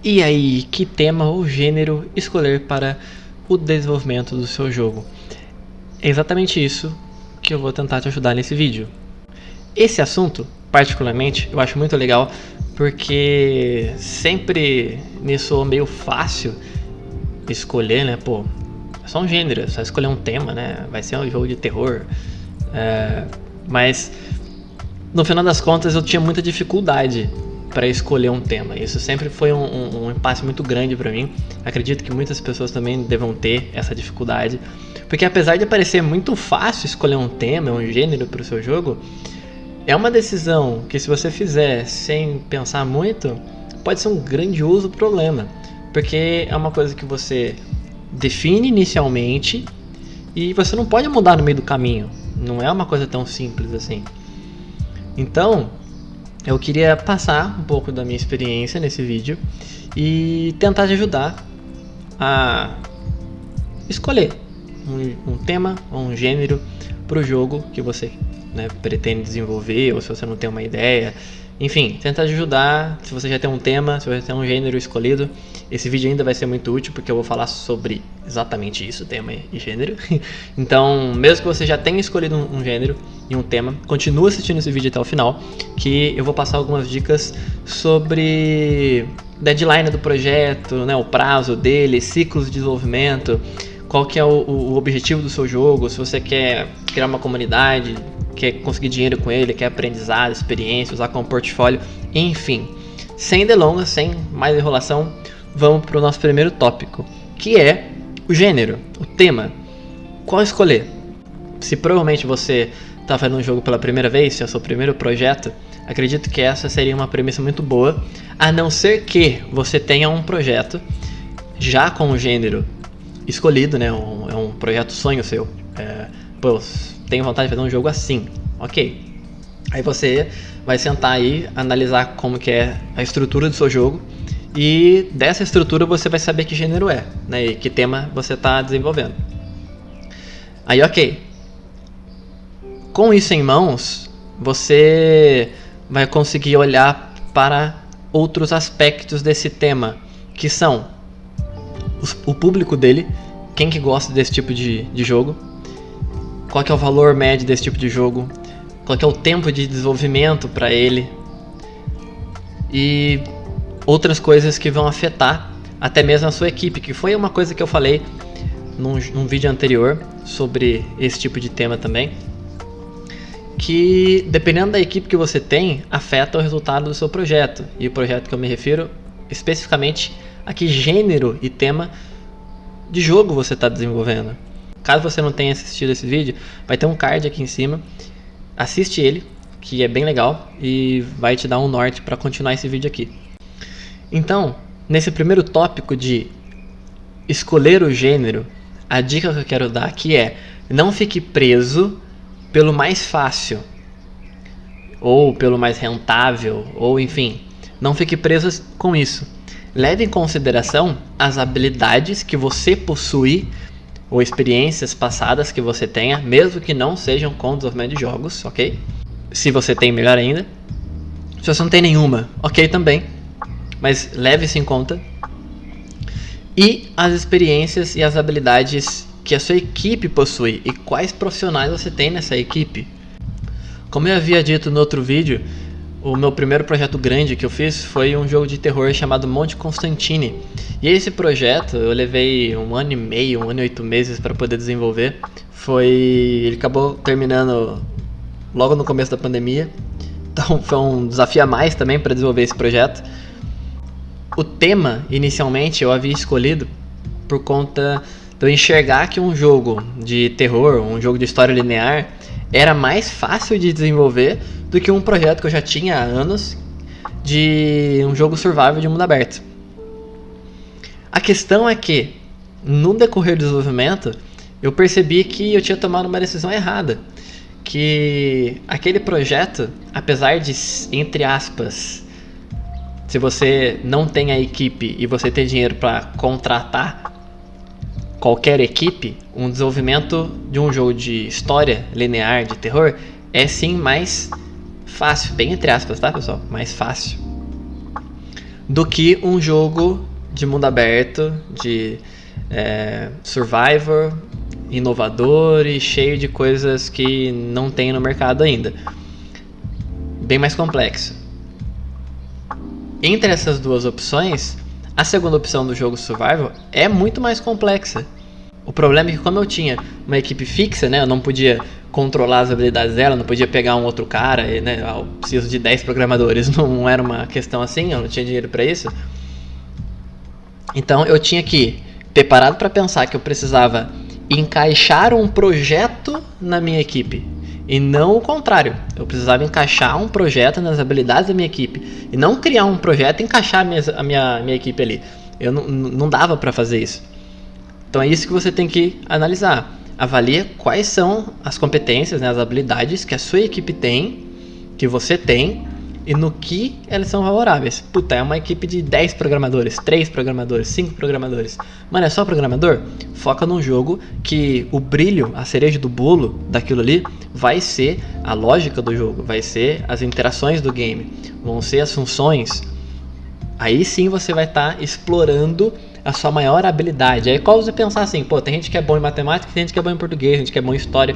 E aí, que tema ou gênero escolher para o desenvolvimento do seu jogo? É exatamente isso que eu vou tentar te ajudar nesse vídeo. Esse assunto, particularmente, eu acho muito legal porque sempre me soa meio fácil escolher, né? Pô, é só um gênero, é só escolher um tema, né? Vai ser um jogo de terror. Mas no final das contas eu tinha muita dificuldade para escolher um tema. Isso sempre foi um impasse muito grande para mim. Acredito que muitas pessoas também devam ter essa dificuldade, porque apesar de parecer muito fácil escolher um tema, um gênero para o seu jogo, é uma decisão que, se você fizer sem pensar muito, pode ser um grandioso problema, porque é uma coisa que você define inicialmente e você não pode mudar no meio do caminho. Não é uma coisa tão simples assim. Então, eu queria passar um pouco da minha experiência nesse vídeo e tentar te ajudar a escolher um tema ou um gênero para o jogo que você, né, pretende desenvolver, ou se você não tem uma ideia. Enfim, tentar te ajudar. Se você já tem um tema, se você já tem um gênero escolhido, esse vídeo ainda vai ser muito útil, porque eu vou falar sobre exatamente isso, tema e gênero. Então, mesmo que você já tenha escolhido um gênero e um tema, continua assistindo esse vídeo até o final, que eu vou passar algumas dicas sobre deadline do projeto, né, o prazo dele, ciclos de desenvolvimento, qual que é o objetivo do seu jogo, se você quer criar uma comunidade, quer conseguir dinheiro com ele, quer aprendizado, experiência, usar como portfólio, enfim. Sem delongas, sem mais enrolação, vamos para o nosso primeiro tópico, que é o gênero, o tema. Qual escolher? Se provavelmente você está fazendo um jogo pela primeira vez, se é o seu primeiro projeto, acredito que essa seria uma premissa muito boa, a não ser que você tenha um projeto já com o gênero escolhido, né? É um projeto sonho seu. Pô, tenho vontade de fazer um jogo assim, ok. Aí você vai sentar aí, analisar como que é a estrutura do seu jogo, e dessa estrutura você vai saber que gênero é, né, e que tema você está desenvolvendo. Aí, ok. Com isso em mãos, você vai conseguir olhar para outros aspectos desse tema, que são o público dele, quem que gosta desse tipo de jogo, qual que é o valor médio desse tipo de jogo, qual que é o tempo de desenvolvimento para ele, e outras coisas que vão afetar até mesmo a sua equipe, que foi uma coisa que eu falei num vídeo anterior sobre esse tipo de tema também, que dependendo da equipe que você tem, afeta o resultado do seu projeto. E o projeto que eu me refiro especificamente a que gênero e tema de jogo você está desenvolvendo. Caso você não tenha assistido esse vídeo, vai ter um card aqui em cima. Assiste ele, que é bem legal e vai te dar um norte para continuar esse vídeo aqui. Então, nesse primeiro tópico de escolher o gênero, a dica que eu quero dar aqui é: não fique preso pelo mais fácil, ou pelo mais rentável, ou enfim, não fique preso com isso. Leve em consideração as habilidades que você possui ou experiências passadas que você tenha, mesmo que não sejam com desenvolvimento de jogos, ok? Se você tem, melhor ainda. Se você não tem nenhuma, ok também, mas leve isso em conta. E as experiências e as habilidades que a sua equipe possui e quais profissionais você tem nessa equipe. Como eu havia dito no outro vídeo, o meu primeiro projeto grande que eu fiz foi um jogo de terror chamado Monte Constantine. E esse projeto eu levei 1 ano e meio, 1 ano e 8 meses para poder desenvolver. Ele acabou terminando logo no começo da pandemia. Então foi um desafio a mais também para desenvolver esse projeto. O tema, inicialmente, eu havia escolhido por conta de eu enxergar que um jogo de terror, um jogo de história linear, era mais fácil de desenvolver do que um projeto que eu já tinha há anos de um jogo survival de mundo aberto. A questão é que, no decorrer do desenvolvimento, eu percebi que eu tinha tomado uma decisão errada. Que aquele projeto, apesar de, entre aspas, se você não tem a equipe e você tem dinheiro para contratar qualquer equipe, um desenvolvimento de um jogo de história linear, de terror, é sim mais fácil, bem entre aspas, tá, pessoal? Mais fácil do que um jogo de mundo aberto, de Survivor, inovador e cheio de coisas que não tem no mercado ainda. Bem mais complexo. Entre essas duas opções, a segunda opção do jogo Survival é muito mais complexa. O problema é que, como eu tinha uma equipe fixa, né, eu não podia controlar as habilidades dela, não podia pegar um outro cara, né, eu preciso de 10 programadores, não era uma questão assim, eu não tinha dinheiro para isso. Então eu tinha que ter parado para pensar que eu precisava encaixar um projeto na minha equipe, e não o contrário. Eu precisava encaixar um projeto nas habilidades da minha equipe, e não criar um projeto e encaixar a minha equipe ali. Eu não dava para fazer isso. Então é isso que você tem que analisar. Avalia quais são as competências, né, as habilidades que a sua equipe tem, que você tem, e no que elas são favoráveis. Puta, é uma equipe de 10 programadores, 3 programadores, 5 programadores. Mano, é só programador? Foca num jogo que o brilho, a cereja do bolo daquilo ali, vai ser a lógica do jogo, vai ser as interações do game, vão ser as funções. Aí sim você vai estar explorando a sua maior habilidade. Aí qual você pensar assim, pô, tem gente que é bom em matemática, tem gente que é bom em português, tem gente que é bom em história.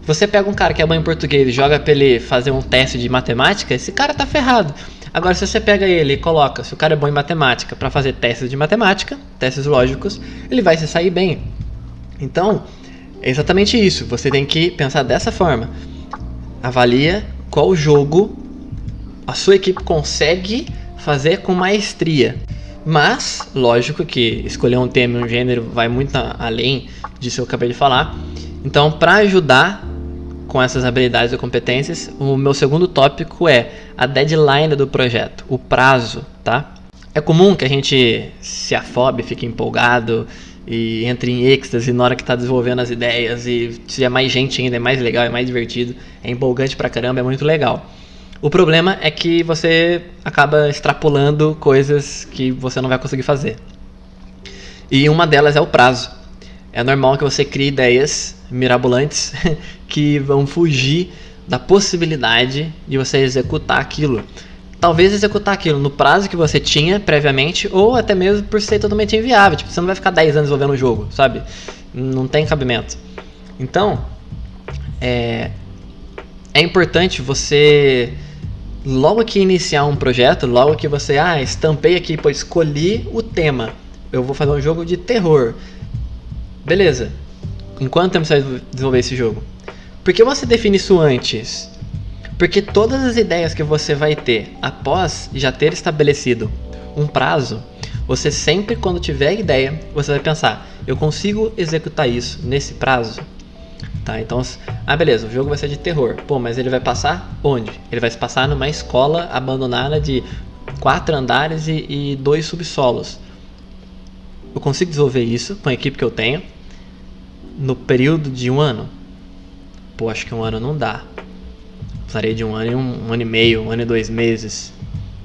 Você pega um cara que é bom em português e joga pra ele fazer um teste de matemática, esse cara tá ferrado. Agora, se você pega ele e coloca, se o cara é bom em matemática, pra fazer testes de matemática, testes lógicos, ele vai se sair bem. Então, é exatamente isso. Você tem que pensar dessa forma. Avalia qual jogo a sua equipe consegue fazer com maestria. Mas, lógico que escolher um tema e um gênero vai muito além disso que eu acabei de falar. Então, para ajudar com essas habilidades e competências, o meu segundo tópico é a deadline do projeto, o prazo, tá? É comum que a gente se afobe, fique empolgado e entre em êxtase na hora que está desenvolvendo as ideias, e se é mais gente ainda, é mais legal, é mais divertido, é empolgante pra caramba, é muito legal. O problema é que você acaba extrapolando coisas que você não vai conseguir fazer. E uma delas é o prazo. É normal que você crie ideias mirabolantes que vão fugir da possibilidade de você executar aquilo. Talvez executar aquilo no prazo que você tinha previamente, ou até mesmo por ser totalmente inviável. Tipo, você não vai ficar 10 anos desenvolvendo um jogo, sabe? Não tem cabimento. Então, é importante você, logo que iniciar um projeto, logo que você, estampei aqui, pô, escolhi o tema, eu vou fazer um jogo de terror. Beleza. Em quanto tempo você vai desenvolver esse jogo? Por que você define isso antes? Porque todas as ideias que você vai ter após já ter estabelecido um prazo, você sempre, quando tiver ideia, você vai pensar, eu consigo executar isso nesse prazo? Tá, então, beleza, o jogo vai ser de terror. Pô, mas ele vai passar onde? Ele vai se passar numa escola abandonada de 4 andares e 2 subsolos. Eu consigo desenvolver isso com a equipe que eu tenho no período de 1 ano? Pô, acho que 1 ano não dá. Precisaria de 1 ano e 1 ano e meio, 1 ano e 2 meses.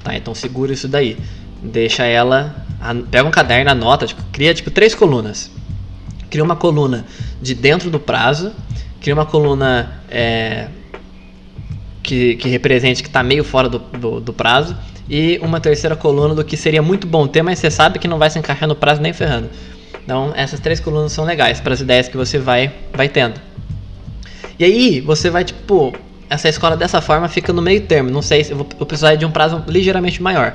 Tá, então segura isso daí. Deixa ela... Pega um caderno, anota, cria 3 colunas. Cria uma coluna de dentro do prazo. Cria uma coluna que represente que está meio fora do prazo. E uma terceira coluna do que seria muito bom ter, mas você sabe que não vai se encaixar no prazo nem ferrando. Então essas 3 colunas são legais para as ideias que você vai tendo. E aí você vai essa escola dessa forma fica no meio termo. Não sei se eu vou precisar de um prazo ligeiramente maior.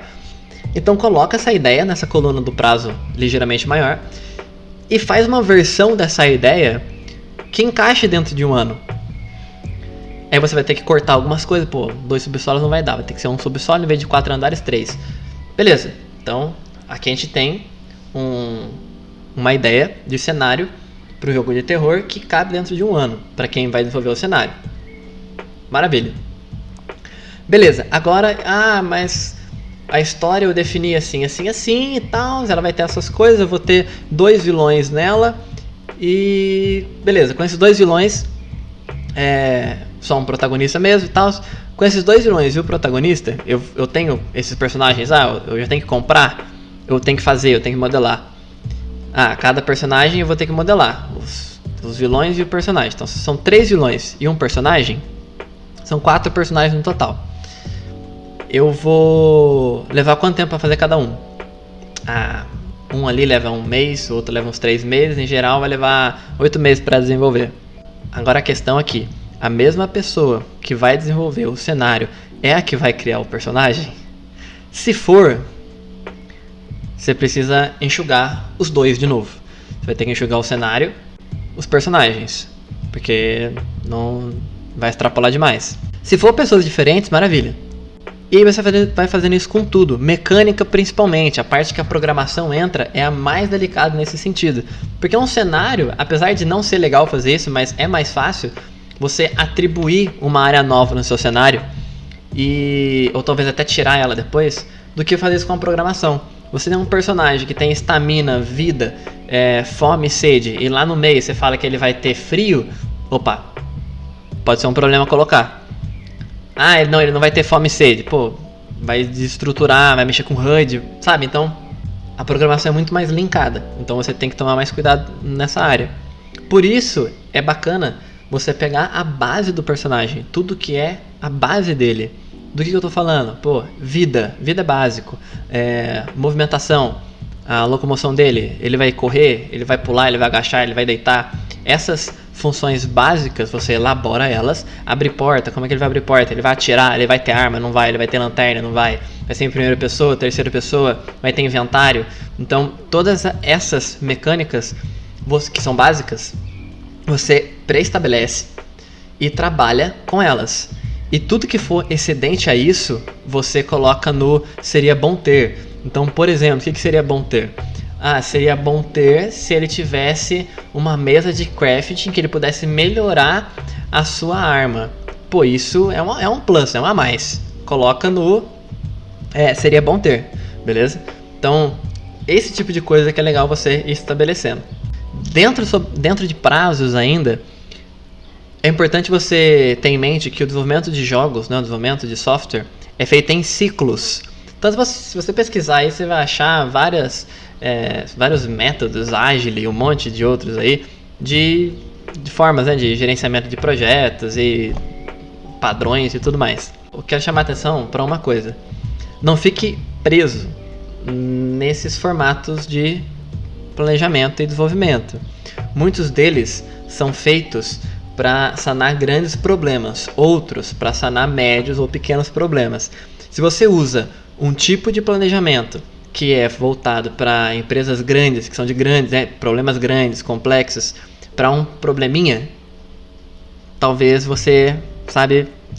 Então coloca essa ideia nessa coluna do prazo ligeiramente maior e faz uma versão dessa ideia que encaixe dentro de 1 ano. Aí você vai ter que cortar algumas coisas. 2 subsolos não vai dar, vai ter que ser um subsolo em vez de 4 andares, 3. Beleza, então aqui a gente tem uma ideia de cenário para o jogo de terror que cabe dentro de 1 ano, para quem vai desenvolver o cenário. Maravilha. Beleza, agora, mas a história eu defini assim e tal, ela vai ter essas coisas, eu vou ter 2 vilões nela, e beleza, com esses 2 vilões, só um protagonista mesmo e tal. Com esses 2 vilões e o protagonista, eu tenho esses personagens, eu já tenho que comprar, eu tenho que fazer, eu tenho que modelar. Cada personagem eu vou ter que modelar, os vilões e o personagem. Então se são 3 vilões e um personagem, são 4 personagens no total. eu vou levar quanto tempo para fazer cada um? Um ali leva 1 mês, o outro leva uns 3 meses, em geral vai levar 8 meses para desenvolver. Agora a questão aqui, a mesma pessoa que vai desenvolver o cenário é a que vai criar o personagem? Se for, você precisa enxugar os dois de novo. Você vai ter que enxugar o cenário, os personagens, porque não vai extrapolar demais. Se for pessoas diferentes, maravilha. E aí você vai fazendo isso com tudo, mecânica principalmente, a parte que a programação entra é a mais delicada nesse sentido. Porque um cenário, apesar de não ser legal fazer isso, mas é mais fácil você atribuir uma área nova no seu cenário, ou talvez até tirar ela depois, do que fazer isso com a programação. Você tem um personagem que tem estamina, vida, fome e sede, e lá no meio você fala que ele vai ter frio, opa, pode ser um problema colocar. Ele não vai ter fome e sede. Pô, vai desestruturar, vai mexer com HUD, sabe? Então, a programação é muito mais linkada. Então, você tem que tomar mais cuidado nessa área. Por isso, é bacana você pegar a base do personagem. Tudo que é a base dele. Do que eu tô falando? Pô, vida. Vida é básico. Movimentação. A locomoção dele. Ele vai correr, ele vai pular, ele vai agachar, ele vai deitar. Essas funções básicas, você elabora elas. Abrir porta, como é que ele vai abrir porta? Ele vai atirar, ele vai ter arma, não vai? Ele vai ter lanterna, não vai? Vai ser em primeira pessoa, terceira pessoa, vai ter inventário. Então, todas essas mecânicas que são básicas, você pré-estabelece e trabalha com elas. E tudo que for excedente a isso, você coloca no seria bom ter. Então, por exemplo, o que seria bom ter? Seria bom ter se ele tivesse uma mesa de crafting que ele pudesse melhorar a sua arma. Pô, isso é um plus, é um a mais. Coloca no seria bom ter, beleza? Então, esse tipo de coisa que é legal você ir estabelecendo. Dentro de prazos ainda, é importante você ter em mente que o desenvolvimento de jogos, né, o desenvolvimento de software, é feito em ciclos. Então, se você pesquisar aí, você vai achar vários métodos, Agile e um monte de outros aí, de formas, né, de gerenciamento de projetos e padrões e tudo mais. Eu quero chamar a atenção para uma coisa. Não fique preso nesses formatos de planejamento e desenvolvimento. Muitos deles são feitos para sanar grandes problemas, outros para sanar médios ou pequenos problemas. Se você usa um tipo de planejamento que é voltado para empresas grandes, que são de grandes, problemas grandes, complexos, para um probleminha, talvez você,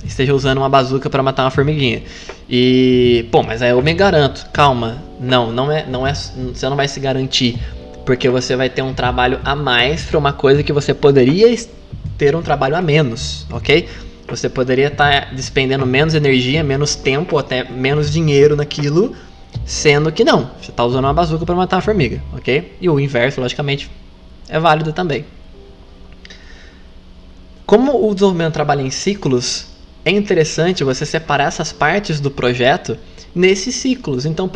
esteja usando uma bazuca para matar uma formiguinha. Mas aí eu me garanto, calma, você não vai se garantir, porque você vai ter um trabalho a mais para uma coisa que você poderia ter um trabalho a menos, ok? Você poderia estar despendendo menos energia, menos tempo, até menos dinheiro naquilo, sendo que não, você está usando uma bazuca para matar a formiga, ok? E o inverso, logicamente, é válido também. Como o desenvolvimento trabalha em ciclos, é interessante você separar essas partes do projeto nesses ciclos. Então,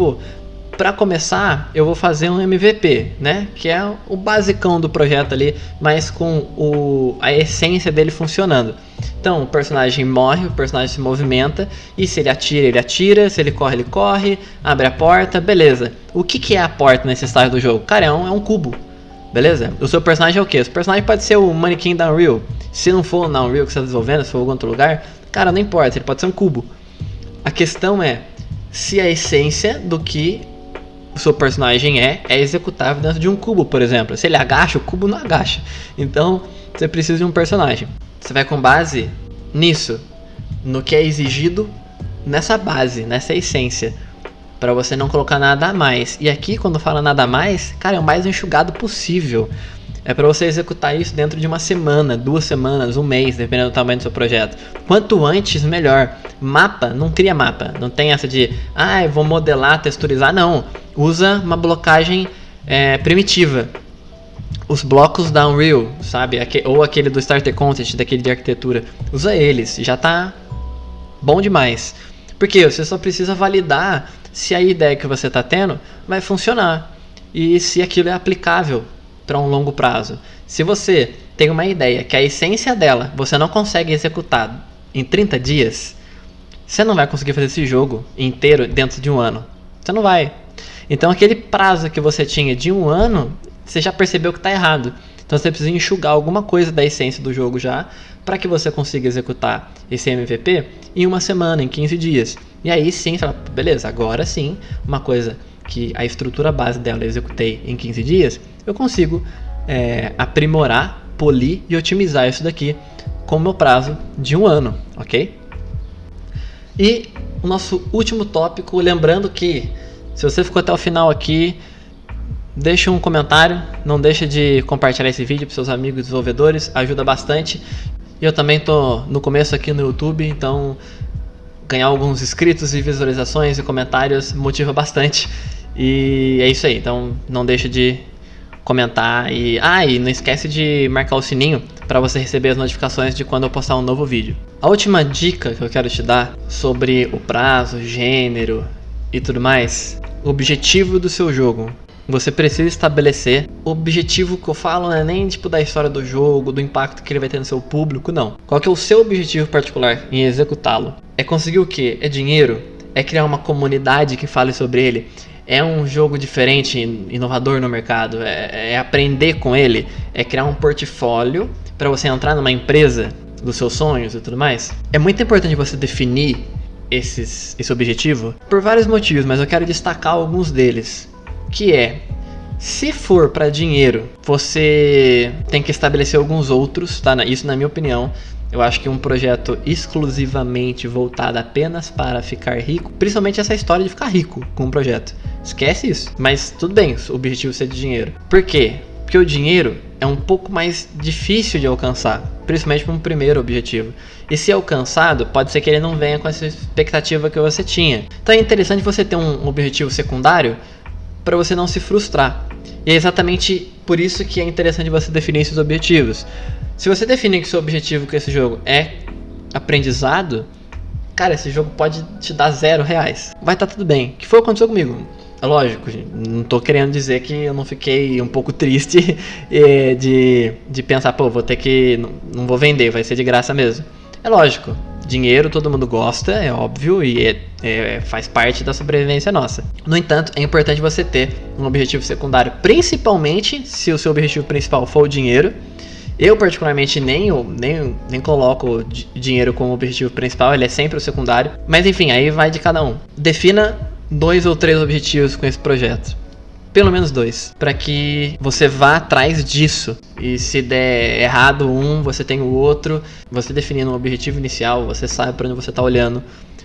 para começar, eu vou fazer um MVP, né? Que é o basicão do projeto ali, mas com a essência dele funcionando. Então, o personagem morre, o personagem se movimenta, e se ele atira, ele atira, se ele corre, ele corre, abre a porta, beleza. O que é a porta nesse estágio do jogo? Cara, é um cubo, beleza? O seu personagem é o quê? O seu personagem pode ser o manequim da Unreal. Se não for na Unreal que você está desenvolvendo, se for em algum outro lugar, cara, não importa, ele pode ser um cubo. A questão é se a essência do que o seu personagem é executável dentro de um cubo, por exemplo. Se ele agacha, o cubo não agacha. Então, você precisa de um personagem. Você vai com base nisso, no que é exigido nessa base, nessa essência, para você não colocar nada a mais. E aqui, quando fala nada a mais, cara, é o mais enxugado possível. É para você executar isso dentro de uma semana, 2 semanas, 1 mês, dependendo do tamanho do seu projeto. Quanto antes, melhor. Mapa, não cria mapa. Não tem essa de, eu vou modelar, texturizar. Não. Usa uma blocagem primitiva. Os blocos da Unreal, sabe? Ou aquele do Starter Content, daquele de arquitetura. Usa eles, já tá bom demais. Porque você só precisa validar se a ideia que você está tendo vai funcionar. E se aquilo é aplicável para um longo prazo. Se você tem uma ideia que a essência dela você não consegue executar em 30 dias, você não vai conseguir fazer esse jogo inteiro dentro de um ano. Você não vai. Então aquele prazo que você tinha de um ano, você já percebeu que está errado. Então você precisa enxugar alguma coisa da essência do jogo já, para que você consiga executar esse MVP em uma semana, em 15 dias. E aí sim, você fala, beleza, agora sim, uma coisa que a estrutura base dela eu executei em 15 dias, eu consigo aprimorar, polir e otimizar isso daqui com o meu prazo de um ano, ok? E o nosso último tópico, lembrando que se você ficou até o final aqui, deixa um comentário, não deixa de compartilhar esse vídeo para seus amigos desenvolvedores, ajuda bastante. E eu também tô no começo aqui no YouTube, então ganhar alguns inscritos e visualizações e comentários motiva bastante. E é isso aí, então não deixa de comentar e não esquece de marcar o sininho para você receber as notificações de quando eu postar um novo vídeo. A última dica que eu quero te dar sobre o prazo, gênero e tudo mais, o objetivo do seu jogo. Você precisa estabelecer o objetivo que eu falo, não é nem tipo da história do jogo, do impacto que ele vai ter no seu público, não. Qual que é o seu objetivo particular em executá-lo? É conseguir o quê? É dinheiro? É criar uma comunidade que fale sobre ele? É um jogo diferente, inovador no mercado? É aprender com ele? É criar um portfólio para você entrar numa empresa dos seus sonhos e tudo mais? É muito importante você definir esse objetivo por vários motivos, mas eu quero destacar alguns deles. Que é, se for para dinheiro, você tem que estabelecer alguns outros, tá? Isso na minha opinião. Eu acho que um projeto exclusivamente voltado apenas para ficar rico, principalmente essa história de ficar rico com um projeto, esquece isso. Mas tudo bem, o objetivo ser de dinheiro. Por quê? Porque o dinheiro é um pouco mais difícil de alcançar, principalmente para um primeiro objetivo. E se alcançado, pode ser que ele não venha com essa expectativa que você tinha. Então é interessante você ter um objetivo secundário para você não se frustrar. E é exatamente por isso que é interessante você definir esses objetivos. Se você definir que seu objetivo com esse jogo é aprendizado, cara, esse jogo pode te dar R$0. Vai estar tudo bem. Que foi o que aconteceu comigo. É lógico, não tô querendo dizer que eu não fiquei um pouco triste de pensar, pô, vou ter que... não vou vender, vai ser de graça mesmo. É lógico. Dinheiro todo mundo gosta, é óbvio, e faz parte da sobrevivência nossa. No entanto, é importante você ter um objetivo secundário, principalmente se o seu objetivo principal for o dinheiro. Eu particularmente nem coloco dinheiro como objetivo principal, ele é sempre o secundário. Mas enfim, aí vai de cada um. Defina 2 ou 3 objetivos com esse projeto. Pelo menos 2, para que você vá atrás disso. E se der errado um, você tem o outro. Você definindo um objetivo inicial, você sabe para onde você está olhando.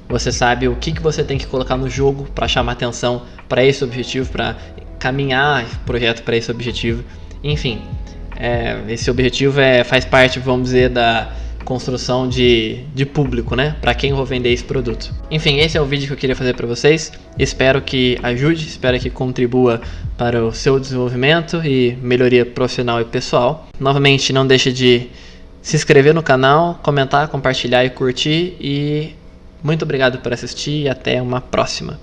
Você sabe o que você tem que colocar no jogo para chamar atenção para esse objetivo, para caminhar o projeto para esse objetivo. Enfim, esse objetivo faz parte, vamos dizer, da construção de público, né? Para quem eu vou vender esse produto. Enfim, esse é o vídeo que eu queria fazer para vocês. Espero que ajude, espero que contribua para o seu desenvolvimento e melhoria profissional e pessoal. Novamente, não deixe de se inscrever no canal, comentar, compartilhar e curtir. E muito obrigado por assistir e até uma próxima.